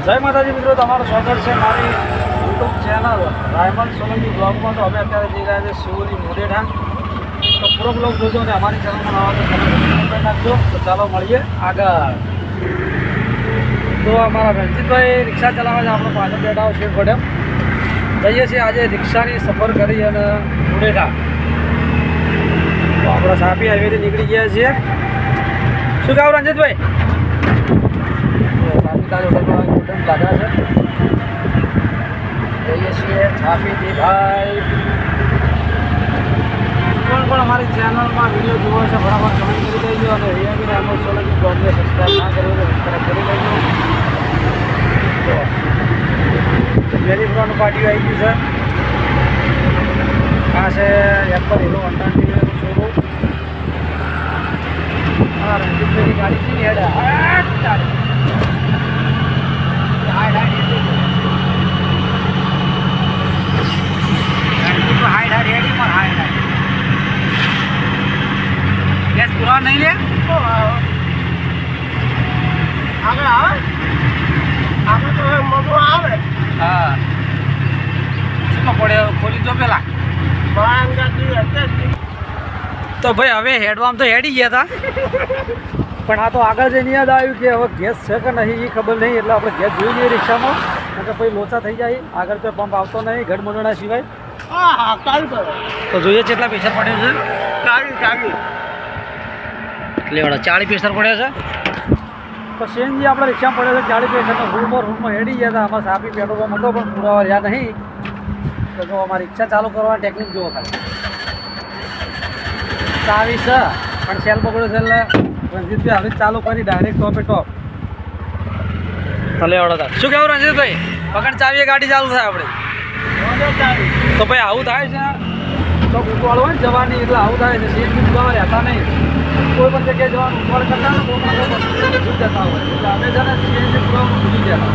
જય માતાજી મિત્રો, તમારું સ્વાગત છે મારી યુટ્યુબ ચેનલ રાયમલ સોલંકી બ્લોગમાં. તો અમે અત્યારે જઈ રહ્યા છીએ શિવરી મોઢેઠા. તો પૂરો બ્લોગ જોજો અને અમારી ચેનલમાં નવા તો સબસ્ક્રાઈબ નાખજો. તો ચાલો મળીએ આગળ. તો અમારા રણજીતભાઈ રિક્ષા ચલાવે છે, આપણો પાછળ બેઠા છે ઘોડે. જઈએ છીએ આજે રિક્ષાની સફર કરી અને મોઢેઠા. તો આપણે સાપી હાઈવેથી નીકળી ગયા છીએ. શું કહો રણજીતભાઈ? દાદા છે, જઈએ છીએ છાપીથી ભાઈ. પણ અમારી ચેનલમાં વિડીયો જોવો છે ફટાફટ કમેન્ટ કરી દેજો અને રિયાબીને રાયમલ સોલંકી બ્લોગને સબસ્ક્રાઈબ ના કર્યું તો સબસ્ક્રાઈબ કરી દેજો. તો મેરી ફ્રોનું પાર્ટી આવી ગયું છે. આ છે એપલ હીરો હોન્ડાની શોરૂમ. હા, રણજીતભાઈની ગાડી છે ને હેડ ગેસ પૂરા નહીં લે આગળ આવે આગળ તો મોટો આવે. હા, શું પડે ખોલી દો પેલા. તો ભાઈ હવે હેડવામાં તો હેડી ગયા હતા, પણ આ તો આગળ જઈને યાદ આવ્યું કે હવે ગેસ છે કે નહીં એ ખબર નહીં. એટલે આપણે ગેસ જોઈ લઈએ રિક્ષામાં, કારણ કે પછી લોચા થઈ જાય. આગળ તો પંપ આવતો નહીં ગઢમોડણા સિવાય. તો જોઈએ કેટલા પૈસા પડ્યો છે. 40 પૈસા પડ્યો છે. તો સીએનજી આપણે રિક્ષામાં પડ્યો છે 40 પૈસાનો. રૂમમાં હેડી ગયા હતા. આમાં સાપી પેટ્રોલ પંપ હતો પણ પૂરા રહ્યા નહીં. તો જો અમારી રિક્ષા ચાલુ કરવાની ટેકનિક જુઓ ખાલી. ચાવી છે પણ સેલ પકડ્યો છે એટલે રણજીતભાઈ હવે ચાલુ કરી ડાયરેક્ટ ટોપે ટોપ. ભલે ઓળો થાય. શું કહેવું રણજીતભાઈ? પકડ ચાવીએ ગાડી ચાલુ થાય આપણે. તો ભાઈ આવું થાય છે તો ઉતવાળ હોય ને જવાની એટલે આવું થાય છે. સીએનજી ઉતવાળ રહેતા નહીં. કોઈ પણ જગ્યાએ જવાનું ઉતવાળ કરતા ને બહુ ભૂલી જતા હોય. એટલે અમે છે ને સીએનજી ઉતવાળમાં ભૂલી ગયા.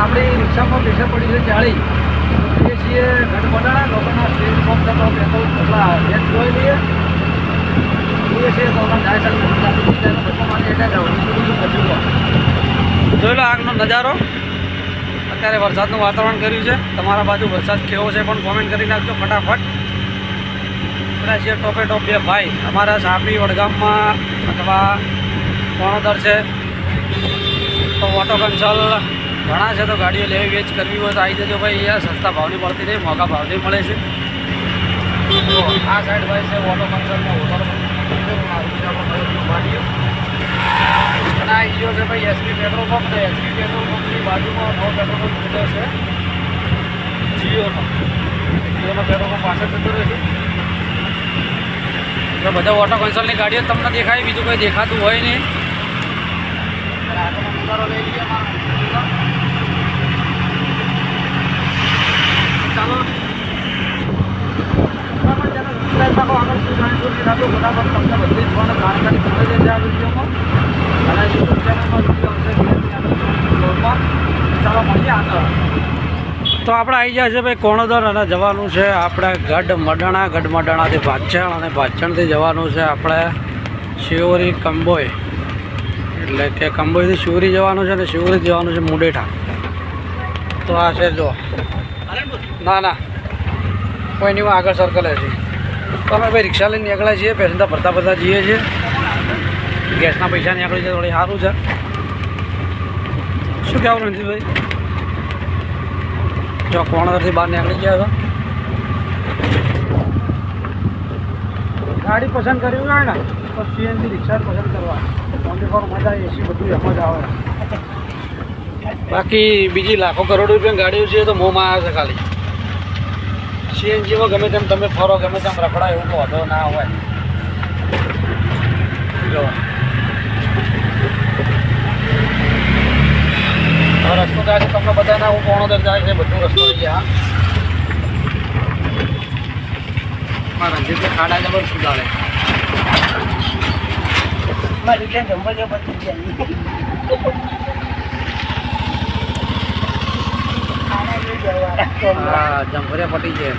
આપણી રિક્ષામાં પૈસા પડી છે 40. એ છીએ ગઢબડાના લોકોના સ્ટેજ પંપ થતો પેટ્રોલ એટલા ગેસ જોઈ લઈએ. જોઈ લો આગનો નજારો. અત્યારે વરસાદનું વાતાવરણ કર્યું છે. તમારા બાજુ વરસાદ કેવો છે પણ કોમેન્ટ કરી નાખજો ફટાફટ. બધા છે ટોપે ટોપ બે ભાઈ અમારા સાપી વડગામમાં અથવા કોણોદર છે. તો ઓટો કન્સલ ઘણા છે. તો ગાડીઓ લેવી વેચ કરવી હોય તો આવી જજો ભાઈ. અહીંયા સસ્તા ભાવની મળતી નહીં, મોંઘા ભાવની મળે છે. તો આ સાઈડ ભાઈ છે ઓટો કન્સલમાં હોટલ અને આ ગયો છે ભાઈ એસપી પેટ્રોલ પંપ. ને એસપી પેટ્રોલ પંપની બાજુમાં નવો પેટ્રોલ પંપ ખુલ્યો છે જીઓનો. જીઓનો પેટ્રોલ પંપ પાછળ જતો રહેશે. એટલે બધા ઓટો કન્સલની ગાડીઓ તમને દેખાય, બીજું કંઈ દેખાતું હોય નહીં. આગળનો નજારો લઈ લઈએ. ચાલો આગળ શું જાણીશું રાખો બરાબર. તમને બધી જ પણ જાણકારી મળે છે આ વિડીયોમાં અને યુટ્યુબ ચેનલમાં વિડીયો આવશે. ચાલો મળીએ આગળ. તો આપણે આવી જાય છે ભાઈ કોણોદર અને જવાનું છે આપણે ગઢમડાણાથી ભાચણ અને ભાચણથી જવાનું છે આપણે શિવરી કંબોઈ. એટલે કે કંબોઈથી શિવરી જવાનું છે અને શિવરી જવાનું છે મોઢેઠા. તો આ છે જો ના કોઈ નહીં આગળ સર્કલ છે. તો અમે ભાઈ રિક્ષા લઈને નીકળ્યા છીએ. પેસેન્જર ભરતા જઈએ છીએ. ગેસના પૈસા નીકળી જાય થોડી સારું છે. શું કહેવું રણજીતભાઈ? જો કોણોદરથી બહાર નીકળી ગયા હતા. ગાડી પસંદ કરવી હોય ને તો સીએનજી રિક્ષા પસંદ કરવા. 24 મજા એસી બધું એમ જ આવે. બાકી બીજી લાખો કરોડ રૂપિયાની ગાડીઓ છે તો મોંમાં આવે છે ખાલી. સીએનજીમાં ગમે તેમ તમે ફરો, ગમે તેમ રખડાય એવું તો વધો ના હોય. જો રસ્તો જાય છે તમને બધાને હું કોણોદર જાય છે બધું રસ્તો ગયા. મારા રણજીતભાઈ ખાડા જબર સુધારે. હા જંભરિયા પટી છે.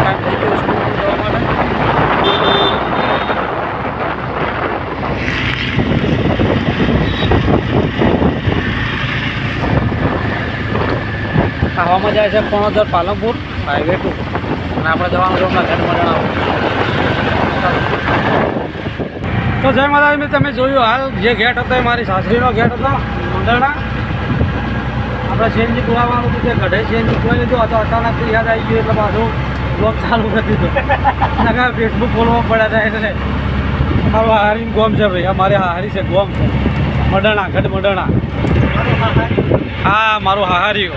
ટાઈમ થઈ ગયો સ્કૂલ જવા માટે. આમાં જાય છે કોણોદર પાલનપુર હાઈવે 2 અને આપણે જવાનું છે હમણાં ગઢ મડાણા. તો જય માતાજી, તમે જોયું હાલ જે ગેટ હતો એ મારી સાસરીનો ગેટ હતો મડાણા. આપણે સીએનજી પુરાવાનું હતું તે ગઢે સીએનજી પુરાવી લીધું હતો. અચાનક યાદ આવી ગયું એટલે પાછું બ્લોગ ચાલુ કરી દીધું. ફેસબુક ખોલવા પડ્યા હતા એટલે મારું હારીનું ગોમ છે ભાઈ, અમારે હારી છે ગોમ છે મડાણા, ગઢ મડાણા. હા મારું હાહારીઓ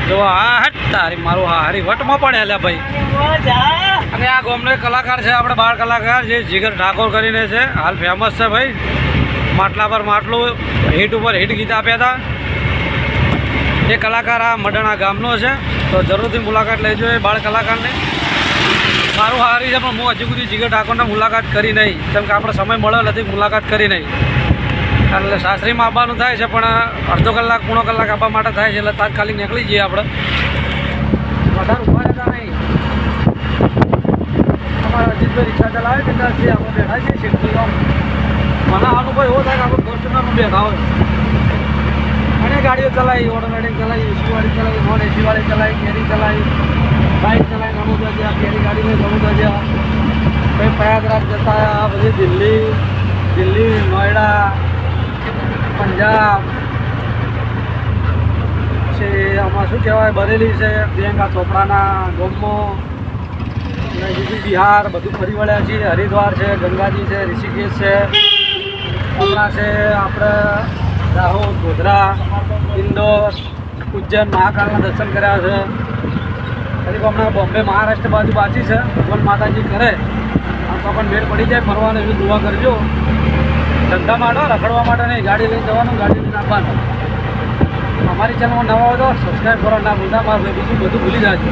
જો હા હટ તારી મારું હાહારી વટમાં પણ હેલ્યા ભાઈ. અને આ ગોમનો એક કલાકાર છે આપણે બાળ કલાકાર જે જીગર ઠાકોર કરીને છે, હાલ ફેમસ છે ભાઈ. માટલા પર માટલું હિટ ઉપર હિટ ગીત આપ્યા હતા. એ કલાકાર આ મડાણા ગામનો છે, તો જરૂરથી મુલાકાત લેજો એ બાળ કલાકારને. મારું હારી છે પણ હું હજુ સુધી જીગર ઠાકોરને મુલાકાત કરી નહીં, કેમ કે આપણે સમય મળ્યો નથી મુલાકાત કરી નહીં. એટલે સાસરીમાં આવવાનું થાય છે પણ અડધો કલાક પૂણો કલાક આવવા માટે થાય છે, એટલે તાત્કાલિક નીકળી જઈએ આપણે. વધારે ઉભા રહેતા નહીં. અમારા અજીતભાઈ રિક્ષા ચલાવે કે ત્યાંથી આપણે બેઠા છીએ શેઠી. મને અનુભવ એવો થાય કે આપણે ફોર્ચ્યુનરમાં બેઠા હોય અને ગાડીઓ ચલાવી, ઓટોમેટિક ચલાવી, એસીવાળી ચલાવી, નોન એસીવાળી ચલાવી, કેરી ચલાવી, બાઇક ચલાવી, રમૂદા જ્યાં કેરી ગાડી લઈ રમૂદા જ્યાં કંઈ પ્રયાગરાજ જતા આ બધી દિલ્હી, નોઈડા, પંજાબ છે, આમાં શું કહેવાય બરેલી છે, પ્રિયંકા ચોપડાના ગોમમાં અને બીજું બિહાર બધું ફરી વળ્યા છીએ. હરિદ્વાર છે, ગંગાજી છે, ઋષિકેશ છે, હમણાં છે આપણે દાહોદ, ગોધરા, ઇન્દોર, ઉજ્જૈન, મહાકાલના દર્શન કર્યા છે. હજી હમણાં બોમ્બે મહારાષ્ટ્ર બાજુ બાકી છે. ભગવાન માતાજી કરે આમ તો પણ મેળ પડી જાય ફરવાનું, એવી દુઆ કરજો. ધંધા માટે રખડવા માટે નહીં, ગાડી લઈને જવાનું, ગાડી લઈને આપવાનું. અમારી ચેનલમાં નવા હોય તો સબસ્ક્રાઈબ કરો ના ભૂલતા. મારે બીજું બધું ભૂલી જાજો.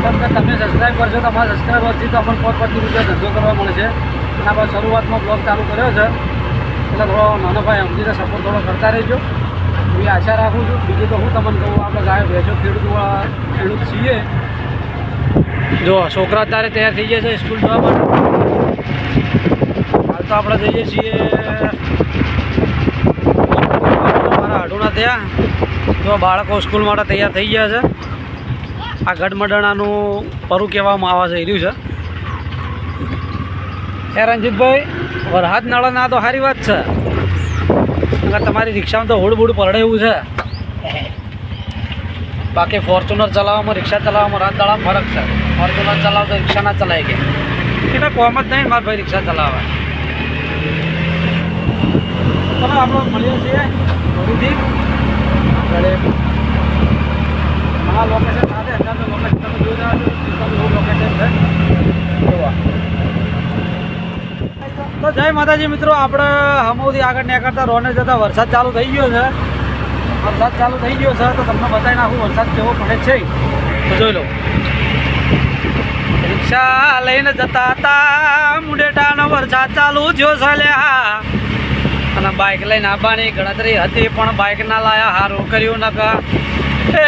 કેમ કે તમે સબસ્ક્રાઈબ કરશો તો અમારા સબસ્ક્રાઈબરથી તો અમને 5-5 રૂપિયા ધંધો કરવા મળશે. અને આપણે શરૂઆતમાં બ્લોગ ચાલુ કર્યો છે એટલે થોડો નાનો ભાઈ સમજીને સપોર્ટ થોડો કરતા રહેજો એવી આશા રાખું છું. બીજું તો હું તમને કહું, આપણે ગાયો ભેંસો ખેડૂત છીએ. જો છોકરા અત્યારે તૈયાર થઈ ગયા છે સ્કૂલ જવા માટે. હાલ તો આપણે જઈએ છીએ મારા હાડુના ત્યાં. જો બાળકો સ્કૂલ માટે તૈયાર થઈ ગયા છે. આ ગઢ મડાણાનું પરું કહેવામાં આવે છે એ રહ્યું છે. રણજીતભાઈ વરસાદ નળો ના તો સારી વાત છે, તમારી રિક્ષામાં તો હોડ પરડે એવું છે. બાકી ફોર્ચ્યુનર ચલાવવામાં, રિક્ષા ચલાવવામાં રાત દાડામાં ફરક છે. ફોર્ચ્યુનર ચલાવ તો રિક્ષા ના ચલાવી કે એટલે કોમ જ નહીં મારા ભાઈ રિક્ષા ચલાવે. ચલો આપણે મળીએ છીએ ફરીથી ઘરે. આ લોકેશન સાથે અત્યારે લોકેશન તમે જોઈ રહ્યા છો, એવું લોકેશન છે જોવા. તો જય માતાજી મિત્રો, આપણે હમોથી આગળ નીકળતા રોને જતા વરસાદ ચાલુ થઈ ગયો છે. તો તમને બતાવી નાખું વરસાદ કેવો પડે છે તો જોઈ લો. રિક્ષા લઈને જતા હતા, મુંડેટાનો વરસાદ ચાલુ થયો ચાલ્યા અને બાઇક લઈને આવવાની ગણતરી હતી પણ બાઇક ના લાયા, સારું કર્યું નકા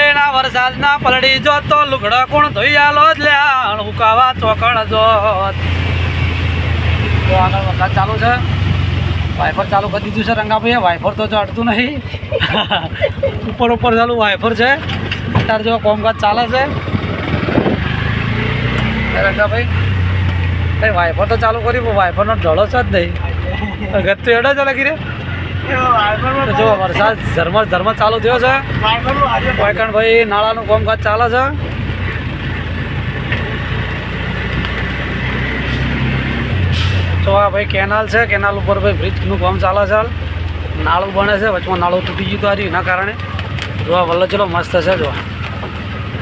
એના વરસાદ ના પલડી જો તો લુગડા કોણ ધોઈ આલો જ લ્યા હુકાવા ચોકણ જોત. તો આગળ વરસાદ ચાલુ છે, વાઇફર ચાલુ કરી દીધું છે રંગાભાઈ. વાઇફર તો અડતું નહીં, ઉપર ચાલુ વાઇફર છે. અત્યારે જો કોમકાજ ચાલે છે રંગાભાઈ. કઈ વાઇફર તો ચાલુ કર્યું પણ વાઇફરનો ઢળો છે જ નહીં. ગત તો એડો છે લગી રે. જો વરસાદ ઝરમર ચાલુ થયો છે. ભાઈ નાળાનું કોમકાજ ચાલે છે. તો આ ભાઈ કેનાલ છે, કેનાલ ઉપર ભાઈ બ્રિજનું કામ ચાલે છે. નાળું બને છે, વચમાં નાળું તૂટી ગયું હતું એના કારણે. જોવા વલ્લો ચલો મસ્ત છે. જો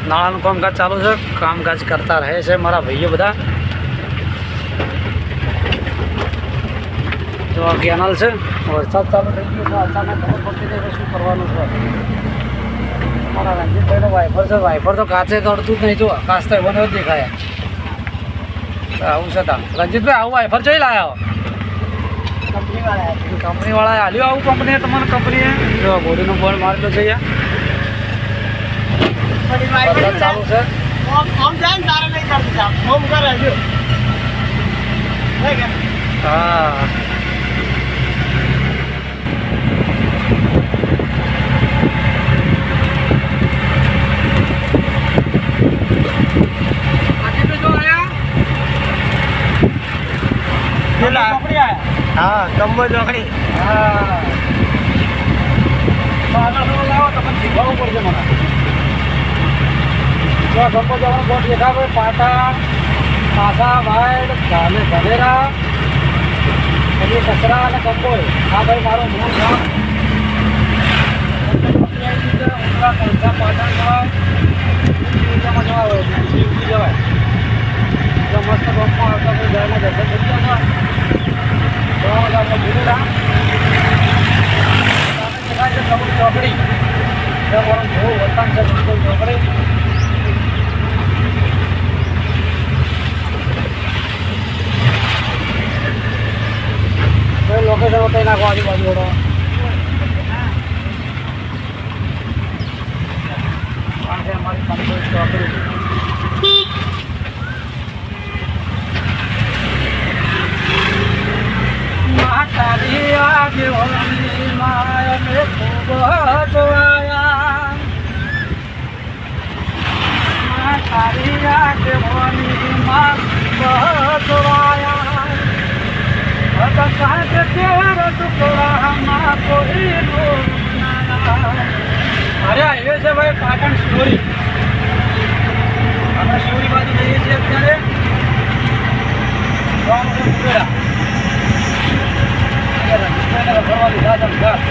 નાળાનું કામકાજ ચાલુ છે, કામકાજ કરતા રહે છે મારા ભાઈઓ બધા. જો આ કેનાલ છે, વરસાદ ચાલુ થઈ ગયો છે. અચાનક ખબર પડતી નહીં શું કરવાનું છે. મારા રણજીતભાઈનો વાઇફર છે, વાઇફર તો કાચે તોડતું જ નહીં. જો કાચ તો એવો જ દેખાય. આવું છે તા રણજીતભાઈ, આવું વાઇફર જોઈ લાયા કંપનીવાળાએ હાલ્યું આવું કંપનીએ તમારે કંપનીએ. જો બોડીનું બોર્ડ મારેલું છે અહીંયા. ચાલુ છે હા. હા કંબો ચોકડી. હા તો આગળ તમે લાવો તમને શીખવાડવું પડશે મને. જો ગંબો જવાનો બોટ દેખાવે પાટા પાસા વાઇડ ધનેરા પછી કચરા અને કંબોય. હા ભાઈ મારું મૂળ ગામ ઉમરા કંસા પાટણ જવાય જવાય જો મસ્ત ગામમાં આવતા કોઈ ગાયના દર્શન થઈ ગયા જવામાં આપણે ભૂલેલા દેખાય છે કંબો ચોકડી. મારું બહુ વતન છે કંબો ચોકડી. લોકેશન બતાવી નાખો આજુબાજુ વડો. આ છે અમારી કંબોઈ ચોકડી. તારી આગેવાની માય મેં ખૂબ જોયા. તારી આગેવાની માં ખૂબ જોયા. અરે હાઈવે છે ભાઈ પાટણ શિવરી. આપણે શિવરી બાજુ જઈએ છીએ અત્યારે. ફરવા લીધા છે ભાઈ.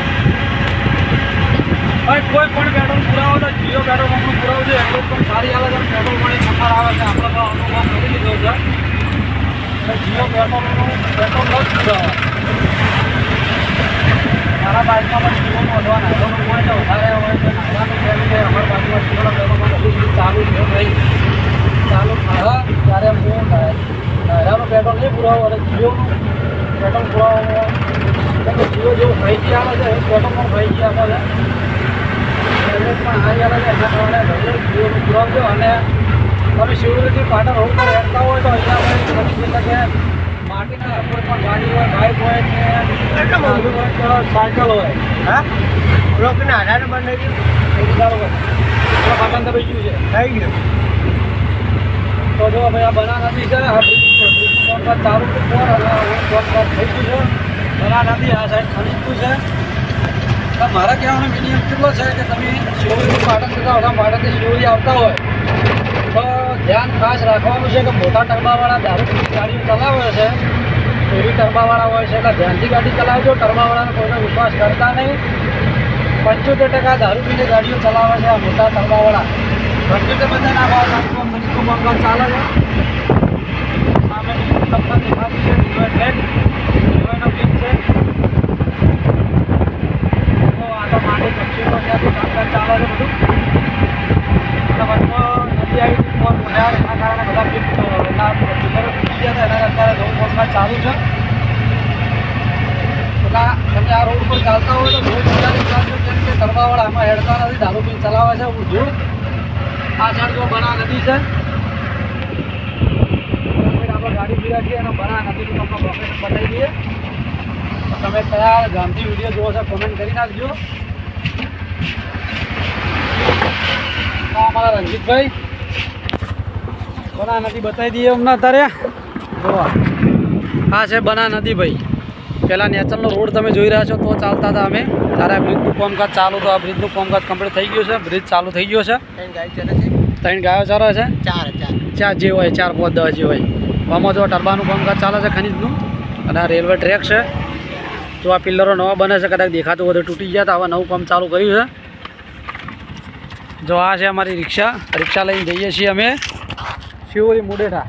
કોઈ પણ પેટ્રોલ પુરાવો તો જીઓ પેટ્રોલ પંપનું પુરાવજો. એટલું પણ સારી આવે છે. પેટ્રોલ મળી નંબર આવે છે. આપણે તો અનુભવ કરી લીધો છે. જીઓ પેટ્રોલનું પેટ્રોલ ન જ પુરાવો. મારા બાઇકમાં પણ જીવોનું વધવા નાયરોનું હોય છે વધારે હોય છે. નાયરાનું કહેવું કે અમારી બાજુમાં જીવોના પેટ્રોલમાં બધું ચાલુ છે ભાઈ. ચાલુ થાય ત્યારે હું નાયરાનું પેટ્રોલ નહીં પુરાવો અને જીઓનું પેટ્રોલ પુરાવો. જીઓ જેવું ફાઈજી આવે છે એ પેટ્રોલ પણ ફાઈજી આપે છે. એવરેજ પણ હાઈ આવે છે. એના કારણે જીઓનું પુરાવજો. અને તમે શિવરીથી પાટણ રોડ પર હેરતા હોય તો અહીંયા આપણે એટલે કે માટીના કોઈ પણ ગાડી હોય બાઇક હોય કે સાયકલ હોય. હા લોકોને 18 નંબર નહીં ગયું સારું હોય પાટણ તો થઈ ગયું છે. થઈ ગયું તો જો ભાઈ આ બના નદી છે. આ બ્રિજનું કામકાજ ચાલુ છે થઈ ગયું છે. બના નદી આ સાઈડ ખરીદતું છે. મારા કહેવાનો મિનિમમ કેટલો છે કે તમે શિવરીથી પાટણ જતા હોય પાટણથી શિવરી આવતા હોય તો ધ્યાન ખાસ રાખવાનું છે કે મોટા ટર્બાવાળા દારૂ પીની ગાડીઓ ચલાવે છે. એવી ટર્બાવાળા હોય છે એટલે ધ્યાનથી ગાડી ચલાવજો. ટર્બાવાળાને કોઈનો વિશ્વાસ કરતા નહીં. 75% દારૂ પીની ગાડીઓ ચલાવે છે આ મોટા ટર્બાવાળા. 75 બધા ના ભાવ ખરીદનું કામકાજ ચાલે છે. સામે તમને દેખાતું છે ડિવાઈડ ટ્રેક ડિવાઈડનો બ્રિજ છે. તો આ તો માટે પક્ષીઓ ત્યાંથી કામકાજ ચાલે છે બધું. અને વચમાં નદી આવી મોટા એના કારણે બધા પિલરો તૂટી ગયા હતા. એના અત્યારે નવું કામકાજ ચાલુ છે. એટલે તમે આ રોડ પર ચાલતા હોય તો બહુ વિચારી ચાલજો. કેમ કે ટર્બાવાળા આમાં હેડતા નથી. દારૂ પીને ચલાવે છે ઊંધું. આ સાઈડ જો બના નદી છે. આપણે ગાડી પી રાખીએ અને બના નદીનું તમને લોકેશન બતાવી દઈએ. તમે કયા ગામથી વિડીયો જોવો છો કોમેન્ટ કરી નાખજો. અમારા રણજીતભાઈ બના નદી બતાવી દઈએ અમને અત્યારે. જોવા આ છે બના નદી ભાઈ. પહેલાં નેચરનો રોડ તમે જોઈ રહ્યા છો તો ચાલતા હતા અમે. ત્યારે આ બ્રિજનું કામકાજ ચાલુ તો આ બ્રિજનું કામકાજ કમ્પ્લીટ થઈ ગયું છે. બ્રિજ ચાલુ થઈ ગયો છે. 3 ગાયો ચરે છે. 4 જે હોય 4 5 10 જે હોય. આમાં જો ટર્બાનું કામકાજ ચાલે છે ખનીજનું. અને આ રેલવે ટ્રેક છે. તો આ પિલ્લરો નવા બને છે. કદાચ દેખાતું હોય તો તૂટી ગયા. તો આવા નવું કામ ચાલુ કર્યું છે. જો આ છે અમારી રિક્ષા લઈને જઈએ છીએ અમે શિવરી મુડેઠા.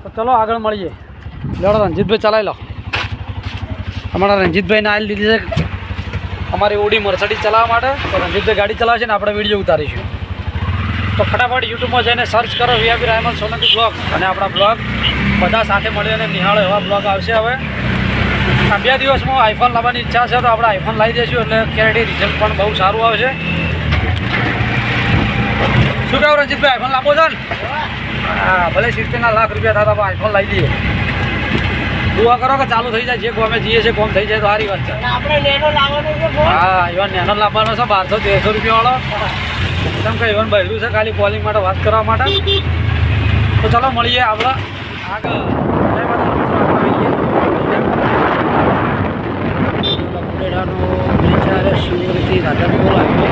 તો ચલો આગળ મળીએ. લેડો રણજીતભાઈ ચલાવી લો. અમારા રણજીતભાઈને આવી લીધી છે અમારી ઓડી મર્સિડીઝ ચલાવવા માટે. તો રણજીતભાઈ ગાડી ચલાવશે ને આપણે વિડીયો ઉતારીશું. તો ફટાફટ યુટ્યુબમાં જઈને સર્ચ કરો વીઆઈપી રાયમલ સોલંકી બ્લોગ. અને આપણા બ્લોગ બધા સાથે મળીને નિહાળો એવા બ્લોગ આવશે. હવે આ 2 દિવસમાં આઈફોન લાવવાની ઈચ્છા છે તો આપણે આઈફોન લાવી દઈશું. એટલે ક્યારેય રિઝલ્ટ પણ બહુ સારું આવશે. શું કહું રણજીતભાઈ આઈફોન લાવો છો ને? હા ભલે 70 લાખ રૂપિયા થતા પણ આઈફોન લાવી દઈએ. દુઆ કરો કે ચાલુ થઈ જાય. જે ગમે જઈએ છે કોમ થઈ જાય તો સારી વાત છે. આપણે નેનો લાવવાનો છે. હા ઇવન નેનો લાવવાનો છે 1200-1300 રૂપિયાવાળો. કેમ કે ઇવન બહેરું છે ખાલી કોલિંગ માટે વાત કરવા માટે. તો ચાલો મળીએ આપણે આગળ. જય માતા. છે શિવરીથી રાધનપુર હાઈવે.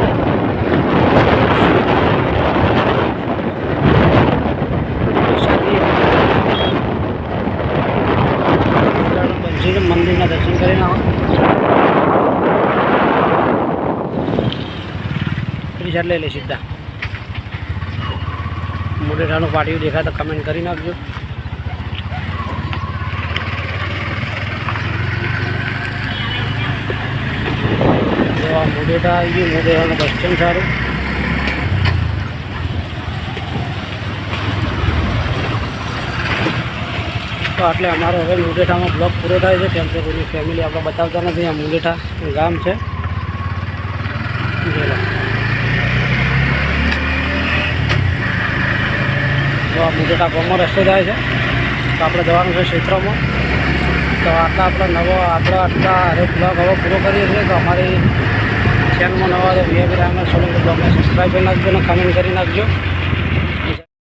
બંસી મંદિરના દર્શન કરીને આવો. પેલી સાઈડ લઈ લે સીધા. મોઢેરાનું પાટિયું દેખાય તો કમેન્ટ કરી નાખજો. મોઢેરા આવી ગયું. મોઢેરાનું બસ સ્ટેન્ડ સારું. તો એટલે અમારો હવે મુંડેઠામાં બ્લોક પૂરો થાય છે. કેમ કે કોઈની ફેમિલી આપણે બતાવતા નથી. આ મુંડેઠા ગામ છે. તો આ મુંડેઠા ગામમાં રસ્તો થાય છે. તો આપણે જવાનું છે ક્ષેત્રમાં. તો આટલા આટલા હરેક બ્લોગ હવે પૂરો કરીએ છીએ. તો અમારી ચેનલમાં નવા તો વીઆઈપી રાયમલ સોલંકી બ્લોગને સબસ્ક્રાઈબ કરી નાખજો અને કમેન્ટ કરી નાખજો.